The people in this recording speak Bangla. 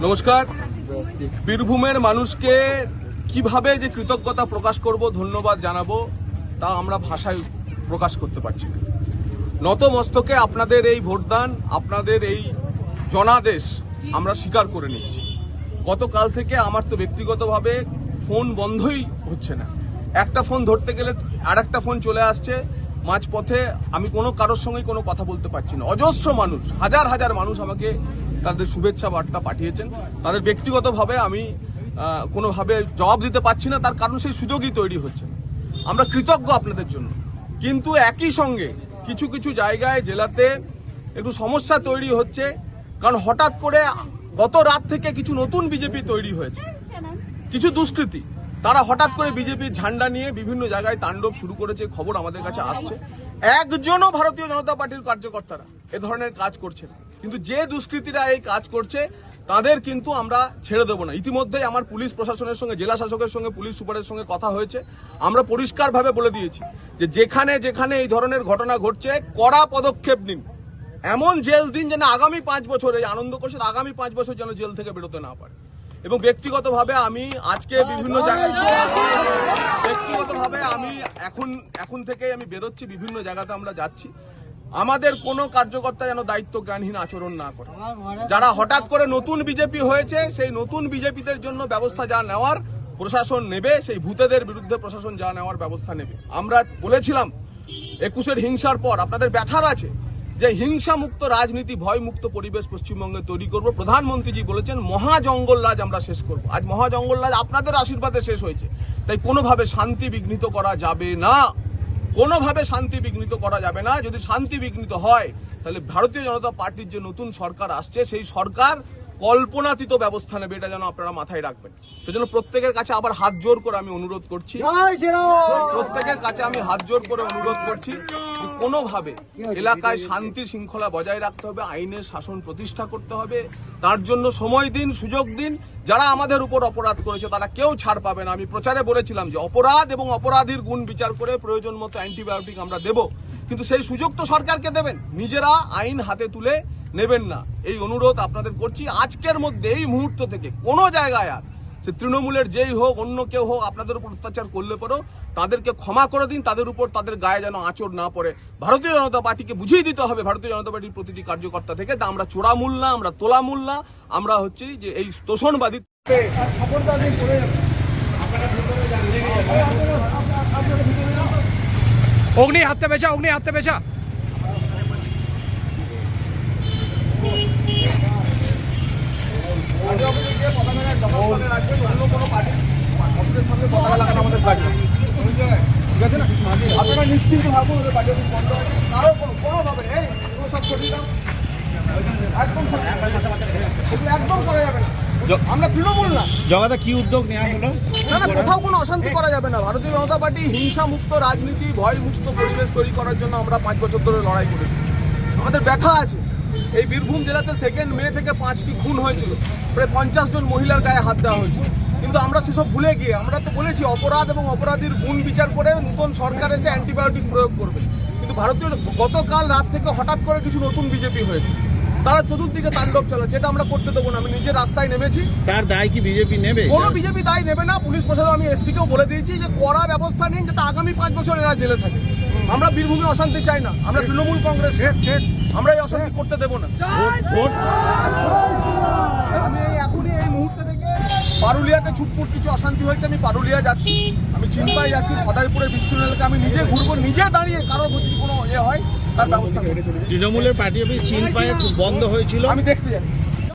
নমস্কার। বীরভূমের মানুষকে কিভাবে যে কৃতজ্ঞতা প্রকাশ করব, ধন্যবাদ জানাবো, তা আমরা ভাষায় প্রকাশ করতে পারছি না। নত মস্তকে আপনাদের এই ভোটদান, আপনাদের এই জনাদেশ আমরা স্বীকার করে নিচ্ছি। গতকাল থেকে আমার তো ব্যক্তিগতভাবে ফোন বন্ধই হচ্ছে না। একটা ফোন ধরতে গেলে আর একটা ফোন চলে আসছে মাঝপথে। আমি কোনো কারোর সঙ্গে কোনো কথা বলতে পারছি না। অজস্র মানুষ, হাজার হাজার মানুষ আমাকে তাদের শুভেচ্ছা বার্তা পাঠিয়েছেন। তাদের ব্যক্তিগতভাবে আমি কোনোভাবে জবাব দিতে পারছি না, তার কারণ সেই সুযোগই তৈরি হচ্ছে। আমরা কৃতজ্ঞ আপনাদের জন্য, কিন্তু একই সঙ্গে কিছু কিছু জায়গায় জেলাতে একটু সমস্যা তৈরি হচ্ছে। কারণ হঠাৎ করে গত রাত থেকে কিছু নতুন বিজেপি তৈরি হয়েছে, কিছু দুষ্কৃতী, তারা হঠাৎ করে বিজেপির ঝান্ডা নিয়ে বিভিন্ন জায়গায় তাণ্ডব শুরু করেছে। খবর আমাদের কাছে আসছে একজনও ভারতীয় জনতা পার্টির কার্যকর্তারা এ ধরনের কাজ করছে না। কিন্তু যে দুষ্কৃতীরা এই কাজ করছে তাদের কিন্তু আমরা ছেড়ে দেবো না। ইতিমধ্যেই আমার পুলিশ প্রশাসনের সঙ্গে, জেলা শাসকের সঙ্গে, পুলিশ সুপারের সঙ্গে কথা হয়েছে। আমরা পরিষ্কারভাবে বলে দিয়েছি যে যেখানে যেখানে এই ধরনের ঘটনা ঘটছে কড়া পদক্ষেপ নিন, এমন জেল দিন যেন আগামী 5 বছর, এই আনন্দ করছে আগামী 5 বছর যেন জেল থেকে বেরোতে না পারে। এবং ব্যক্তিগতভাবে আমি আজকে বিভিন্ন জায়গায় এখন থেকে আমি বেরোচ্ছি, বিভিন্ন জায়গাতে আমরা যাচ্ছি। আমাদের কোনো কার্যকর্তা যেন দায়িত্ব জ্ঞানহীন আচরণ না করে। যারা হঠাৎ করে নতুন বিজেপি হয়েছে, সেই নতুন বিজেপিদের জন্য ব্যবস্থা যা নেওয়ার প্রশাসন নেবে, সেই ভূতেদের বিরুদ্ধে প্রশাসন যা নেওয়ার ব্যবস্থা নেবে। আমরা বলেছিলাম 21-এর হিংসার পর আপনাদের ব্যথার আছে যে হিংসা মুক্ত রাজনীতি, ভয় মুক্ত পরিবেশ পশ্চিমবঙ্গে তৈরি করব। প্রধানমন্ত্রীজি বলেছেন মহা জঙ্গল রাজ আমরা শেষ করব। আজ মহা জঙ্গল রাজ আপনাদের আশীর্বাদে শেষ হয়েছে। তাই কোনোভাবে শান্তি বিঘ্নিত করা যাবে না, কোনোভাবে শান্তি বিঘ্নিত করা যাবে না। যদি শান্তি বিঘ্নিত হয় তাহলে ভারতীয় জনতা পার্টির যে নতুন সরকার আসছে, সেই সরকার কল্পনাতীত ব্যবস্থা নেবে, এটা যেন আপনারা মাথায় রাখবেন। সেজন্য প্রত্যেকের কাছে আবার হাত জোর করে আমি অনুরোধ করছি, প্রত্যেকের কাছে আমি হাত জোর করে অনুরোধ করছি যে কোনোভাবে এলাকায় শান্তি শৃঙ্খলা বজায় রাখতে হবে, আইনের শাসন প্রতিষ্ঠা করতে হবে। তার জন্য সময় দিন, সুযোগ দিন। যারা আমাদের উপর অপরাধ করেছে তারা কেউ ছাড় পাবে না। আমি প্রচারে বলেছিলাম যে অপরাধ এবং অপরাধীর গুণ বিচার করে প্রয়োজন মতো অ্যান্টিবায়োটিক আমরা দেব, কিন্তু সেই সুযোগ তো সরকারকে দেবেন, নিজেরা আইন হাতে তুলে নেবেন না। এই অনুরোধ আপনাদের করছি। আজকের মধ্যে, এই মুহূর্ত থেকে কোনো জায়গায় আর সে তৃণমূলের যেই হোক, অন্য কেউ হোক, আপনাদের উপর অত্যাচার করলে পরও তাদেরকে ক্ষমা করে দিন। তাদের উপর, তাদের গায়ে যেন আঁচড় না পড়ে। ভারতীয় জনতা পার্টিকে বুঝিয়ে দিতে হবে, ভারতীয় জনতা পার্টির প্রতিটি কার্যকর্তা থেকে, তা আমরা চোরামূল না, আমরা তোলামূল না, আমরা হচ্ছে যে এই তোষণবাদী। অগ্নি হাতে পেঁচা, অগ্নি হাতে পেঁচা। আপনারা নিশ্চিন্ত থাকুন, কোনোভাবে একদম করা যাবে না। আমরা তৃণমূল না। জগাদা কি উদ্যোগ নেওয়া হলো? না, কোথাও কোনো অশান্তি করা যাবে না। ভারতীয় জনতা পার্টি হিংসা মুক্ত রাজনীতি, ভয় মুক্ত পরিবেশ তৈরি করার জন্য আমরা 5 বছর ধরে লড়াই করেছি। আমাদের ব্যথা আছে। এই বীরভূম জেলাতে 2 মে থেকে 5টি খুন হয়েছিল, প্রায় 50 জন মহিলার গায়ে হাত দেওয়া হয়েছিল। কিন্তু আমরা সেসব ভুলে গিয়ে আমরা তো বলেছি অপরাধ এবং অপরাধীর গুণ বিচার করে নতুন সরকার এসে অ্যান্টিবায়োটিক প্রয়োগ করবে। কিন্তু ভারতীয় গতকাল রাত থেকে হঠাৎ করে কিছু নতুন বিজেপি হয়েছে, তারা চতুর্দিকে তাণ্ডব চালাচ্ছে। এটা আমরা করতে দেবো না। আমি নিজে রাস্তায় নেমেছি। তার দায় কি বিজেপি নেবে? কোনো বিজেপি দায় নেবে না। পুলিশ প্রশাসন, আমি এসপিকেও বলে দিয়েছি যে কড়া ব্যবস্থা নিন, যাতে আগামী 5 বছর এরা জেলে থাকে। আমরা বীরভূমে অশান্তি চাই না। আমরা তৃণমূল কংগ্রেস, আমরা এই অশান্তি করতে দেবো না। আমি এখনই এই মুহূর্তে থেকে পারুলিয়াতে ছুটপুট কিছু অশান্তি হয়েছে, আমি পারুলিয়া যাচ্ছি, আমি চিনপাই যাচ্ছি, সদাইপুরের বিস্তীর্ণ এলাকা আমি নিজে ঘুরবো, নিজে দাঁড়িয়ে কারোর যদি কোনো হয় তার ব্যবস্থা করব। তৃণমূলের পার্টি অফিস চিনপায়ে বন্ধ হয়েছিল, আমি দেখতে যাচ্ছি।